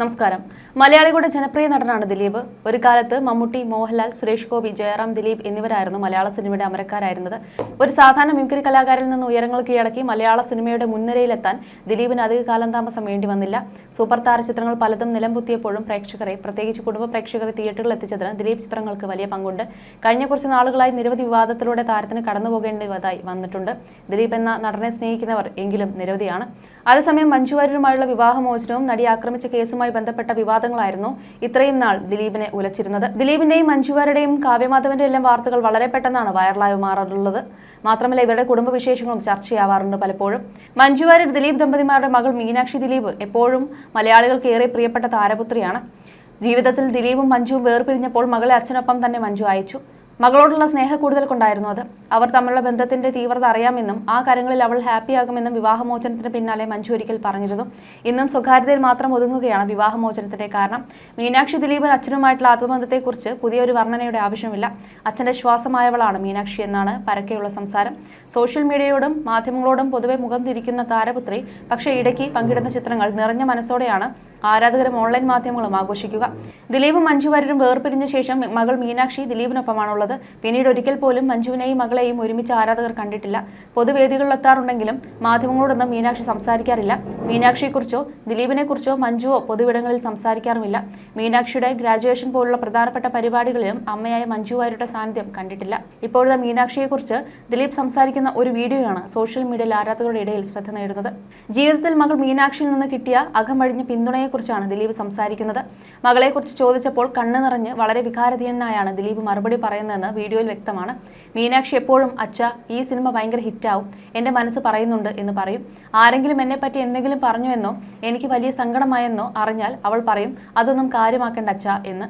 നമസ്കാരം. മലയാളികളുടെ ജനപ്രിയ നടനാണ് ദിലീപ്. ഒരു കാലത്ത് മമ്മൂട്ടി, മോഹൻലാൽ, സുരേഷ് ഗോപി, ജയറാം, ദിലീപ് എന്നിവരായിരുന്നു മലയാള സിനിമയുടെ അമരക്കാരായിരുന്നത്. ഒരു സാധാരണ മിമിക്രി കലാകാരിൽ നിന്ന് ഉയരങ്ങൾ കീഴടക്കി മലയാള സിനിമയുടെ മുൻനിരയിലെത്താൻ ദിലീപിന് അധിക കാലതാമസം വേണ്ടി വന്നില്ല. സൂപ്പർ താര ചിത്രങ്ങൾ പലതും നിലംപൊത്തിയപ്പോഴും പ്രേക്ഷകരെ, പ്രത്യേകിച്ച് കുടുംബ പ്രേക്ഷകരെ തിയേറ്ററുകളിൽ എത്തിച്ചതിന് ദിലീപ് ചിത്രങ്ങൾക്ക് വലിയ പങ്കുണ്ട്. കഴിഞ്ഞ കുറച്ച് നാളുകളായി നിരവധി വിവാദത്തിലൂടെ താരത്തിന് കടന്നുപോകേണ്ടതായി വന്നിട്ടുണ്ട്. ദിലീപ് എന്ന നടനെ സ്നേഹിക്കുന്നവർ എങ്കിലും നിരവധിയാണ്. അതേസമയം മഞ്ജു വാര്യരുമായുള്ള വിവാഹമോചനവും നടി ആക്രമിച്ച കേസുമായി ബന്ധപ്പെട്ട വിവാദങ്ങളായിരുന്നു ഇത്രയും നാൾ ദിലീപിനെ ഉലച്ചിരുന്നത്. ദിലീപിന്റെയും മഞ്ജു വാര്യരുടെയും കാവ്യമാധവന്റെ എല്ലാം വാർത്തകൾ വളരെ പെട്ടെന്നാണ് വൈറലായി മാറാറുള്ളത്. മാത്രമല്ല, ഇവരുടെ കുടുംബവിശേഷങ്ങളും ചർച്ചയാവാറുണ്ട് പലപ്പോഴും. മഞ്ജു വാര്യർ ദിലീപ് ദമ്പതിമാരുടെ മകൾ മീനാക്ഷി ദിലീപ് എപ്പോഴും മലയാളികൾക്ക് ഏറെ പ്രിയപ്പെട്ട താരപുത്രിയാണ്. ജീവിതത്തിൽ ദിലീപും മഞ്ജുവും വേർപിരിഞ്ഞപ്പോൾ മകളെ അച്ഛനൊപ്പം തന്നെ മഞ്ജു അയച്ചു. മകളോടുള്ള സ്നേഹം കൂടുതൽ കൊണ്ടായിരുന്നു അത്. അവർ തമ്മിലുള്ള ബന്ധത്തിന്റെ തീവ്രത അറിയാമെന്നും ആ കാര്യങ്ങളിൽ അവൾ ഹാപ്പിയാകുമെന്നും വിവാഹമോചനത്തിന് പിന്നാലെ മഞ്ജു ഒരിക്കൽ പറഞ്ഞിരുന്നു. ഇന്നും സ്വകാര്യതയിൽ മാത്രം ഒതുങ്ങുകയാണ് വിവാഹമോചനത്തിന്റെ കാരണം. മീനാക്ഷി ദിലീപൻ അച്ഛനുമായിട്ടുള്ള ആത്മബന്ധത്തെക്കുറിച്ച് പുതിയൊരു വർണ്ണനയുടെ ആവശ്യമില്ല. അച്ഛന്റെ ശ്വാസമായവളാണ് മീനാക്ഷി എന്നാണ് പരക്കെയുള്ള സംസാരം. സോഷ്യൽ മീഡിയയോടും മാധ്യമങ്ങളോടും പൊതുവെ മുഖം തിരിക്കുന്ന താരപുത്രി പക്ഷേ ഇടയ്ക്ക് പങ്കിടുന്ന ചിത്രങ്ങൾ നിറഞ്ഞ മനസ്സോടെയാണ് ആരാധകരും ഓൺലൈൻ മാധ്യമങ്ങളും ആഘോഷിക്കുക. ദിലീപും മഞ്ജു വാര്യരും വേർപിരിഞ്ഞ ശേഷം മകൾ മീനാക്ഷി ദിലീപിനൊപ്പമാണുള്ളത്. പിന്നീട് ഒരിക്കൽ പോലും മഞ്ജുവിനെയും മകളെയും ഒരുമിച്ച് ആരാധകർ കണ്ടിട്ടില്ല. പൊതുവേദികളിലെത്താറുണ്ടെങ്കിലും മാധ്യമങ്ങളോടൊന്നും മീനാക്ഷി സംസാരിക്കാറില്ല. മീനാക്ഷിയെക്കുറിച്ചോ ദിലീപിനെക്കുറിച്ചോ മഞ്ജുവോ പൊതുവിടങ്ങളിൽ സംസാരിക്കാറുമില്ല. മീനാക്ഷിയുടെ ഗ്രാജുവേഷൻ പോലുള്ള പ്രധാനപ്പെട്ട പരിപാടികളിലും അമ്മയായ മഞ്ജു വാര്യരുടെ സാന്നിധ്യം കണ്ടിട്ടില്ല. ഇപ്പോഴത്തെ മീനാക്ഷിയെക്കുറിച്ച് ദിലീപ് സംസാരിക്കുന്ന ഒരു വീഡിയോയാണ് സോഷ്യൽ മീഡിയയിൽ ആരാധകരുടെ ഇടയിൽ ശ്രദ്ധ നേടുന്നത്. ജീവിതത്തിൽ മകൾ മീനാക്ഷിയിൽ നിന്ന് കിട്ടിയ അകമഴിഞ്ഞ പിന്തുണയെക്കുറിച്ചാണ് ദിലീപ് സംസാരിക്കുന്നത്. മകളെക്കുറിച്ച് ചോദിച്ചപ്പോൾ കണ്ണ് നിറഞ്ഞ് വളരെ വികാരധീനനായാണ് ദിലീപ് മറുപടി പറയുന്നതെന്ന് വീഡിയോയിൽ വ്യക്തമാണ്. മീനാക്ഷി എപ്പോഴും അച്ഛ, ഈ സിനിമ ഭയങ്കര ഹിറ്റാവും, എൻ്റെ മനസ്സ് പറയുന്നുണ്ട് എന്ന് പറയും. ആരെങ്കിലും എന്നെപ്പറ്റി എന്തെങ്കിലും പറഞ്ഞുവെന്നോ എനിക്ക് വലിയ സങ്കടമായെന്നോ അറിഞ്ഞാൽ അവൾ പറയും, അതൊന്നും കാര്യമാക്കേണ്ട അച്ഛ എന്ന്.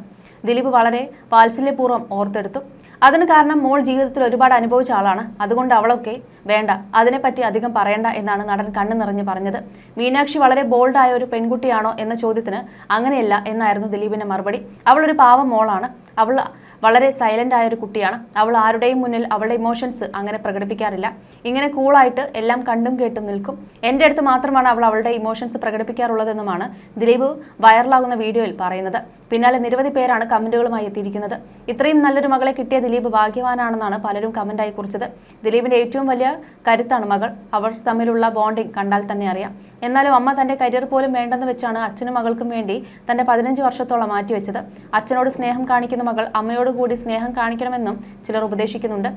ദിലീപ് വളരെ വാത്സല്യപൂർവ്വം ഓർത്തെടുത്തു. അതിന് കാരണം മോൾ ജീവിതത്തിൽ ഒരുപാട് അനുഭവിച്ച ആളാണ്, അതുകൊണ്ട് അവളൊക്കെ വേണ്ട, അതിനെപ്പറ്റി അധികം പറയണ്ട എന്നാണ് നടൻ കണ്ണു നിറഞ്ഞ് പറഞ്ഞത്. മീനാക്ഷി വളരെ ബോൾഡായ ഒരു പെൺകുട്ടിയാണോ എന്ന ചോദ്യത്തിന് അങ്ങനെയല്ല എന്നായിരുന്നു ദിലീപിന്റെ മറുപടി. അവൾ ഒരു പാവം മോളാണ്. അവൾ വളരെ സൈലന്റ് ആയ ഒരു കുട്ടിയാണ്. അവൾ ആരുടെയും മുന്നിൽ അവളുടെ ഇമോഷൻസ് അങ്ങനെ പ്രകടിപ്പിക്കാറില്ല. ഇങ്ങനെ കൂളായിട്ട് എല്ലാം കണ്ടും കേട്ടും നിൽക്കും. എൻ്റെ അടുത്ത് മാത്രമാണ് അവൾ അവളുടെ ഇമോഷൻസ് പ്രകടിപ്പിക്കാറുള്ളതെന്നുമാണ് ദിലീപ് വൈറലാകുന്ന വീഡിയോയിൽ പറയുന്നത്. പിന്നാലെ നിരവധി പേരാണ് കമന്റുകളുമായി എത്തിയിരിക്കുന്നത്. ഇത്രയും നല്ലൊരു മകളെ കിട്ടിയ ദിലീപ് ഭാഗ്യവാനാണെന്നാണ് പലരും കമന്റായി കുറിച്ചത്. ദിലീപിന്റെ ഏറ്റവും വലിയ കരുത്താണ് മകൾ. അവർ തമ്മിലുള്ള ബോണ്ടിങ് കണ്ടാൽ തന്നെ അറിയാം. എന്നാലും അമ്മ തന്റെ കരിയർ പോലും വേണ്ടെന്ന് വെച്ചാണ് അച്ഛനും മകൾക്കും വേണ്ടി തന്റെ 15 വർഷത്തോളം മാറ്റിവെച്ചത്. അച്ഛനോട് സ്നേഹം കാണിക്കുന്ന മകൾ അമ്മയോട് കൂടി സ്നേഹം കാണിക്കണമെന്നും ചിലർ ഉപദേശിക്കുന്നുണ്ട്.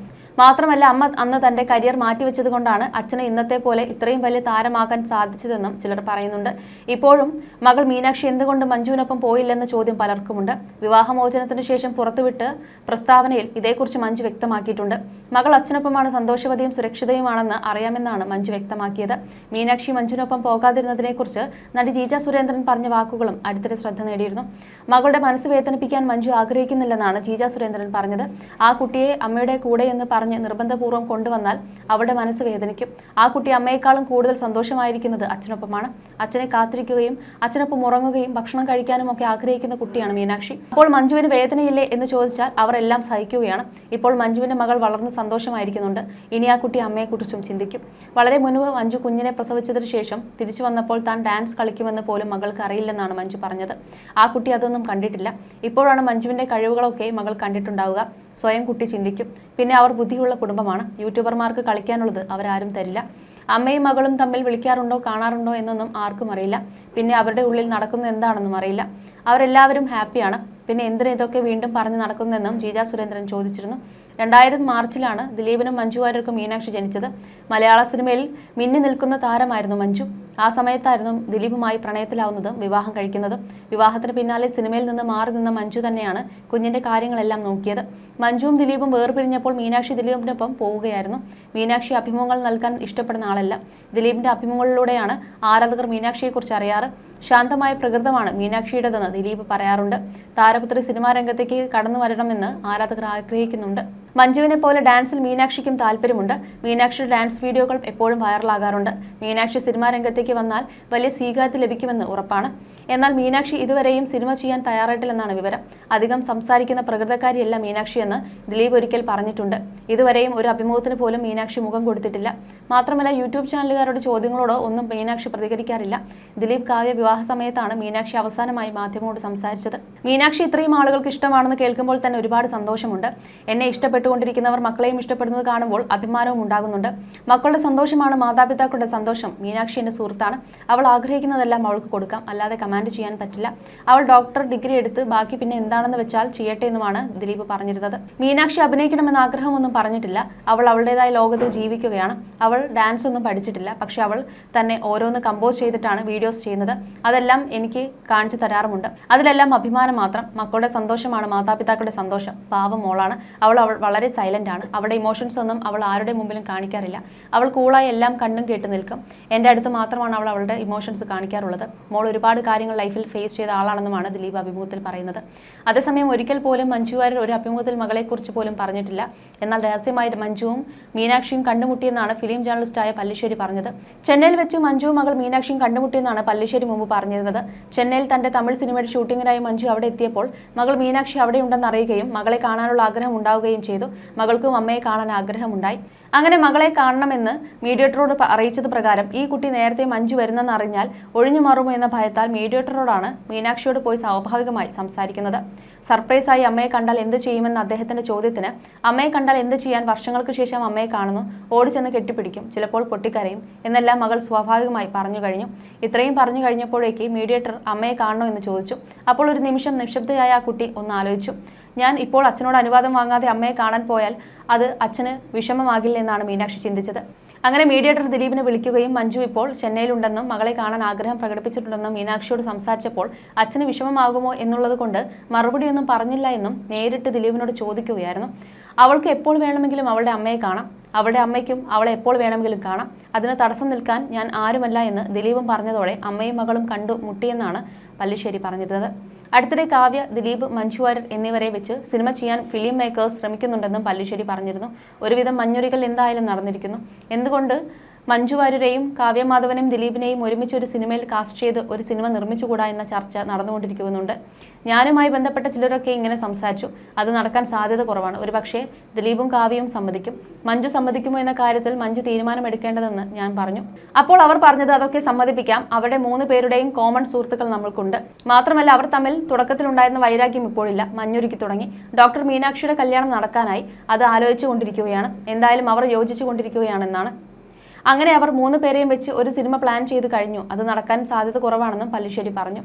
മാത്രമല്ല, അമ്മ അന്ന് തന്റെ കരിയർ മാറ്റിവെച്ചത് കൊണ്ടാണ് അച്ഛന് ഇന്നത്തെ പോലെ ഇത്രയും വലിയ താരമാകാൻ സാധിച്ചതെന്നും ചിലർ പറയുന്നുണ്ട്. ഇപ്പോഴും മകൾ മീനാക്ഷി എന്തുകൊണ്ട് മഞ്ജുവിനൊപ്പം പോയില്ലെന്ന ചോദ്യം പലർക്കുമുണ്ട്. വിവാഹമോചനത്തിന് ശേഷം പുറത്തുവിട്ട പ്രസ്താവനയിൽ ഇതേക്കുറിച്ച് മഞ്ജു വ്യക്തമാക്കിയിട്ടുണ്ട്. മകൾ അച്ഛനൊപ്പമാണ് സന്തോഷവതിയും സുരക്ഷിതയുമാണെന്ന് അറിയാമെന്നാണ് മഞ്ജു വ്യക്തമാക്കിയത്. മീനാക്ഷി മഞ്ജുവിനൊപ്പം പോകാതിരുന്നതിനെക്കുറിച്ച് നടി ജീജ സുരേന്ദ്രൻ പറഞ്ഞ വാക്കുകളും അടുത്തിടെ ശ്രദ്ധ നേടിയിരുന്നു. മകളുടെ മനസ്സ് വേദനിപ്പിക്കാൻ മഞ്ജു ആഗ്രഹിക്കുന്നില്ലെന്നാണ് ജീജ സുരേന്ദ്രൻ പറഞ്ഞത്. ആ കുട്ടിയെ അമ്മയുടെ കൂടെ എന്ന് പറഞ്ഞ് നിർബന്ധപൂർവ്വം കൊണ്ടുവന്നാൽ അവളുടെ മനസ്സ് വേദനിക്കും. ആ കുട്ടി അമ്മയെക്കാളും കൂടുതൽ സന്തോഷമായിരിക്കുന്നത് അച്ഛനൊപ്പമാണ്. അച്ഛനെ കാത്തിരിക്കുകയും അച്ഛനൊപ്പം ഉറങ്ങുകയും ഭക്ഷണം കഴിക്കാനും ഒക്കെ ആഗ്രഹിക്കുന്ന കുട്ടിയാണ് മീനാക്ഷി. അപ്പോൾ മഞ്ജുവിന് വേദനയില്ലേ എന്ന് ചോദിച്ചാൽ അവർ എല്ലാം സഹിക്കുകയാണ്. ഇപ്പോൾ മഞ്ജുവിന്റെ മകൾ വളർന്ന് സന്തോഷമായിരിക്കുന്നുണ്ട്. ഇനി ആ കുട്ടി അമ്മയെക്കുറിച്ചും ചിന്തിക്കും. വളരെ മുൻപ് മഞ്ജു കുഞ്ഞിനെ പ്രസവിച്ചതിന് ശേഷം തിരിച്ചു വന്നപ്പോൾ താൻ ഡാൻസ് കളിക്കുമെന്ന് പോലും മകൾക്ക് അറിയില്ലെന്നാണ് മഞ്ജു പറഞ്ഞത്. ആ കുട്ടി അതൊന്നും കണ്ടിട്ടില്ല. ഇപ്പോഴാണ് മഞ്ജുവിന്റെ കഴിവുകളൊക്കെ മകൾ കണ്ടിട്ടുണ്ടാവുക. സ്വയം കുട്ടി ചിന്തിക്കും. പിന്നെ അവർ ബുദ്ധിയുള്ള കുടുംബമാണ്. യൂട്യൂബർമാർക്ക് കളിക്കാനുള്ളത് അവരാരും തരില്ല. അമ്മയും മകളും തമ്മിൽ വിളിക്കാറുണ്ടോ കാണാറുണ്ടോ എന്നൊന്നും ആർക്കും അറിയില്ല. പിന്നെ അവരുടെ ഉള്ളിൽ നടക്കുന്നത് എന്താണെന്നും അറിയില്ല. അവരെല്ലാവരും ഹാപ്പിയാണ്. പിന്നെ എന്തിന് ഇതൊക്കെ വീണ്ടും പറഞ്ഞു നടക്കുന്നതെന്നും ജീജ സുരേന്ദ്രൻ ചോദിച്ചിരുന്നു. 2000 മാർച്ചിലാണ് ദിലീപിനും മഞ്ജു വാര്യർക്കും മീനാക്ഷി ജനിച്ചത്. മലയാള സിനിമയിൽ മിന്നി നിൽക്കുന്ന താരമായിരുന്നു മഞ്ജു. ആ സമയത്തായിരുന്നു ദിലീപുമായി പ്രണയത്തിലാവുന്നതും വിവാഹം കഴിക്കുന്നതും. വിവാഹത്തിന് പിന്നാലെ സിനിമയിൽ നിന്ന് മാറി നിന്ന മഞ്ജു തന്നെയാണ് കുഞ്ഞിന്റെ കാര്യങ്ങളെല്ലാം നോക്കിയത്. മഞ്ജുവും ദിലീപും വേർപിരിഞ്ഞപ്പോൾ മീനാക്ഷി ദിലീപിനൊപ്പം പോവുകയായിരുന്നു. മീനാക്ഷി അഭിമുഖങ്ങൾ നൽകാൻ ഇഷ്ടപ്പെടുന്ന ആളല്ല. ദിലീപിന്റെ അഭിമുഖങ്ങളിലൂടെയാണ് ആരാധകർ മീനാക്ഷിയെക്കുറിച്ച് അറിയാറ്. ശാന്തമായ പ്രകൃതമാണ് മീനാക്ഷിയുടേതെന്ന് ദിലീപ് പറയാറുണ്ട്. താരപുത്രി സിനിമാ രംഗത്തേക്ക് കടന്നു വരണമെന്ന് ആരാധകർ ആഗ്രഹിക്കുന്നുണ്ട്. മഞ്ജുവിനെ പോലെ ഡാൻസിൽ മീനാക്ഷിക്കും താല്പര്യമുണ്ട്. മീനാക്ഷിയുടെ ഡാൻസ് വീഡിയോകൾ എപ്പോഴും വൈറലാകാറുണ്ട്. മീനാക്ഷി സിനിമാ രംഗത്തേക്ക് വന്നാൽ വലിയ സ്വീകാര്യത ലഭിക്കുമെന്ന് ഉറപ്പാണ്. എന്നാൽ മീനാക്ഷി ഇതുവരെയും സിനിമ ചെയ്യാൻ തയ്യാറായിട്ടില്ലെന്നാണ് വിവരം. അധികം സംസാരിക്കുന്ന പ്രകൃതക്കാരിയല്ല മീനാക്ഷി എന്ന് ദിലീപ് ഒരിക്കൽ പറഞ്ഞിട്ടുണ്ട്. ഇതുവരെയും ഒരു അഭിമുഖത്തിന് പോലും മീനാക്ഷി മുഖം കൊടുത്തിട്ടില്ല. മാത്രമല്ല യൂട്യൂബ് ചാനലുകാരുടെ ചോദ്യങ്ങളോട് ഒന്നും മീനാക്ഷി പ്രതികരിക്കാറില്ല. ദിലീപ് കാവ്യ വിവാഹ സമയത്താണ് മീനാക്ഷി അവസാനമായി മാധ്യമങ്ങളോട് സംസാരിച്ചത്. മീനാക്ഷി ഇത്രയും ആളുകൾക്ക് ഇഷ്ടമാണെന്ന് കേൾക്കുമ്പോൾ തന്നെ ഒരുപാട് സന്തോഷമുണ്ട്. എന്നെ ഇഷ്ടപ്പെട്ടുകൊണ്ടിരിക്കുന്നവർ മക്കളെയും ഇഷ്ടപ്പെടുന്നത് കാണുമ്പോൾ അഭിമാനവും ഉണ്ടാകുന്നുണ്ട്. മക്കളുടെ സന്തോഷമാണ് മാതാപിതാക്കളുടെ സന്തോഷം. മീനാക്ഷി എന്റെ സുഹൃത്താണ്. അവൾ ആഗ്രഹിക്കുന്നതെല്ലാം അവൾക്ക് കൊടുക്കാം, അല്ലാതെ കമാൻഡ് ചെയ്യാൻ പറ്റില്ല. അവൾ ഡോക്ടർ ഡിഗ്രി എടുത്ത് ബാക്കി പിന്നെ എന്താണെന്ന് വെച്ചാൽ ചെയ്യട്ടെ എന്നുമാണ് ദിലീപ് പറഞ്ഞിരുന്നത്. മീനാക്ഷി അഭിനയിക്കണമെന്ന ആഗ്രഹമൊന്നും പറഞ്ഞിട്ടില്ല. അവൾ അവളുടേതായ ലോകത്തിൽ ജീവിക്കുകയാണ്. അവൾ ഡാൻസ് ഒന്നും പഠിച്ചിട്ടില്ല. പക്ഷെ അവൾ തന്നെ ഓരോന്ന് കമ്പോസ് ചെയ്തിട്ടാണ് വീഡിയോസ് ചെയ്യുന്നത്. അതെല്ലാം എനിക്ക് കാണിച്ചു തരാറുമുണ്ട്. അതിലെല്ലാം അഭിമാനം മാത്രം. മക്കളുടെ സന്തോഷമാണ് മാതാപിതാക്കളുടെ സന്തോഷം. പാവം മോളാണ്. അവൾ വളരെ സൈലന്റ് ആണ്. അവളുടെ ഇമോഷൻസ് ഒന്നും അവൾ ആരുടെ മുമ്പിലും കാണിക്കാറില്ല. അവൾ കൂളായി എല്ലാം കണ്ടും കേട്ട് നിൽക്കും. എൻ്റെ അടുത്ത് മാത്രമാണ് അവൾ അവളുടെ ഇമോഷൻസ് കാണിക്കാറുള്ളത്. മോൾ ഒരുപാട് കാര്യങ്ങൾ ലൈഫിൽ ഫേസ് ചെയ്ത ആളാണെന്നുമാണ് ദിലീപ് അഭിമുഖത്തിൽ പറയുന്നത്. അതേസമയം ഒരിക്കൽ പോലും മഞ്ജു വാര്യർ ഒരു അഭിമുഖത്തിൽ മകളെക്കുറിച്ച് പോലും പറഞ്ഞിട്ടില്ല. എന്നാൽ രഹസ്യമായി മഞ്ജുവും മീനാക്ഷിയും കണ്ടുമുട്ടിയെന്നാണ് ഫിലിം ജേർണലിസ്റ്റായ പല്ലിശ്ശേരി പറഞ്ഞത്. ചെന്നൈയിൽ വെച്ച് മഞ്ജുവും മകൾ മീനാക്ഷിയും കണ്ടുമുട്ടിയെന്നാണ് പല്ലിശ്ശേരി മുമ്പ് പറഞ്ഞിരുന്നത്. ചെന്നൈയിൽ തന്റെ തമിഴ് സിനിമയുടെ ഷൂട്ടിങ്ങിനായി മഞ്ജു അവിടെ എത്തിയപ്പോൾ മകൾ മീനാക്ഷി അവിടെയുണ്ടെന്ന് അറിയുകയും മകളെ കാണാനുള്ള ആഗ്രഹം ഉണ്ടാവുകയും ചെയ്തു. മകൾക്കും അമ്മയെ കാണാൻ ആഗ്രഹമുണ്ടായി. അങ്ങനെ മകളെ കാണണമെന്ന് മീഡിയേറ്ററോട് അറിയിച്ചത് പ്രകാരം ഈ കുട്ടി നേരത്തെ മഞ്ജു വരുന്നെന്ന് അറിഞ്ഞാൽ ഒഴിഞ്ഞു മാറുമോ എന്ന ഭയത്താൽ മീഡിയേറ്ററോടാണ് മീനാക്ഷിയോട് പോയി സ്വാഭാവികമായി സംസാരിക്കുന്നത്. സർപ്രൈസായി അമ്മയെ കണ്ടാൽ എന്ത് ചെയ്യുമെന്ന അദ്ദേഹത്തിന്റെ ചോദ്യത്തിന് അമ്മയെ കണ്ടാൽ എന്ത് ചെയ്യാൻ, വർഷങ്ങൾക്ക് ശേഷം അമ്മയെ കാണുന്നു, ഓടിച്ചെന്ന് കെട്ടിപ്പിടിക്കും, ചിലപ്പോൾ പൊട്ടിക്കരയും എന്നെല്ലാം മകൾ സ്വാഭാവികമായി പറഞ്ഞു കഴിഞ്ഞു. ഇത്രയും പറഞ്ഞു കഴിഞ്ഞപ്പോഴേക്ക് മീഡിയേറ്റർ അമ്മയെ കാണണോ എന്ന് ചോദിച്ചു. അപ്പോൾ ഒരു നിമിഷം നിശബ്ദയായ ആ കുട്ടി ഒന്ന് ആലോചിച്ചു. ഞാൻ ഇപ്പോൾ അച്ഛനോട് അനുവാദം വാങ്ങാതെ അമ്മയെ കാണാൻ പോയാൽ അത് അച്ഛന് വിഷമമാകില്ല എന്നാണ് മീനാക്ഷി ചിന്തിച്ചത്. അങ്ങനെ മീഡിയേറ്റർ ദിലീപിനെ വിളിക്കുകയും മഞ്ജു ഇപ്പോൾ ചെന്നൈയിലുണ്ടെന്നും മകളെ കാണാൻ ആഗ്രഹം പ്രകടിപ്പിച്ചിട്ടുണ്ടെന്നും മീനാക്ഷിയോട് സംസാരിച്ചപ്പോൾ അച്ഛന് വിഷമമാകുമോ എന്നുള്ളത് കൊണ്ട് മറുപടിയൊന്നും പറഞ്ഞില്ല എന്നും നേരിട്ട് ദിലീപിനോട് ചോദിക്കുകയായിരുന്നു. അവൾക്ക് എപ്പോൾ വേണമെങ്കിലും അവളുടെ അമ്മയെ കാണാം, അവളുടെ അമ്മയ്ക്കും അവളെ എപ്പോൾ വേണമെങ്കിലും കാണാം, അതിന് തടസ്സം നിൽക്കാൻ ഞാൻ ആരുമല്ല എന്ന് ദിലീപും പറഞ്ഞതോടെ അമ്മയും മകളും കണ്ടു മുട്ടിയെന്നാണ് പല്ലിശ്ശേരി പറഞ്ഞിരുന്നത്. അടുത്തിടെ കാവ്യ, ദിലീപ്, മഞ്ജു വാര്യർ എന്നിവരെ വെച്ച് സിനിമ ചെയ്യാൻ ഫിലിം മേക്കേഴ്സ് ശ്രമിക്കുന്നുണ്ടെന്നും പല്ലിശ്ശേരി പറഞ്ഞിരുന്നു. ഒരുവിധം മഞ്ഞുരികൾ എന്തായാലും നടന്നിരിക്കുന്നു. എന്തുകൊണ്ട് മഞ്ജു വാര്യരെയും കാവ്യമാധവനെയും ദിലീപിനെയും ഒരുമിച്ച് ഒരു സിനിമയിൽ കാസ്റ്റ് ചെയ്ത് ഒരു സിനിമ നിർമ്മിച്ചുകൂടാ എന്ന ചർച്ച നടന്നുകൊണ്ടിരിക്കുന്നുണ്ട്. ഞാനുമായി ബന്ധപ്പെട്ട ചിലരൊക്കെ ഇങ്ങനെ സംസാരിച്ചു. അത് നടക്കാൻ സാധ്യത കുറവാണ്. ഒരുപക്ഷെ ദിലീപും കാവ്യയും സമ്മതിക്കും. മഞ്ജു സമ്മതിക്കുമോ എന്ന കാര്യത്തിൽ മഞ്ജു തീരുമാനമെടുക്കേണ്ടതെന്ന് ഞാൻ പറഞ്ഞു. അപ്പോൾ അവർ പറഞ്ഞത് അതൊക്കെ സമ്മതിപ്പിക്കാം. അവരുടെ 3 പേരുടെയും കോമൺ സുഹൃത്തുക്കൾ നമ്മൾക്കുണ്ട്. മാത്രമല്ല അവർ തമ്മിൽ തുടക്കത്തിലുണ്ടായിരുന്ന വൈരാഗ്യം ഇപ്പോഴില്ല, മഞ്ഞുരുക്കി തുടങ്ങി. ഡോക്ടർ മീനാക്ഷിയുടെ കല്യാണം നടക്കാനായി, അത് ആലോചിച്ചു കൊണ്ടിരിക്കുകയാണ്. എന്തായാലും അവർ യോജിച്ചു കൊണ്ടിരിക്കുകയാണെന്നാണ്. അങ്ങനെ അവർ 3 പേരെയും വെച്ച് ഒരു സിനിമ പ്ലാൻ ചെയ്ത് കഴിഞ്ഞു. അത് നടക്കാൻ സാധ്യത കുറവാണെന്നും പല്ലിശ്ശേരി പറഞ്ഞു.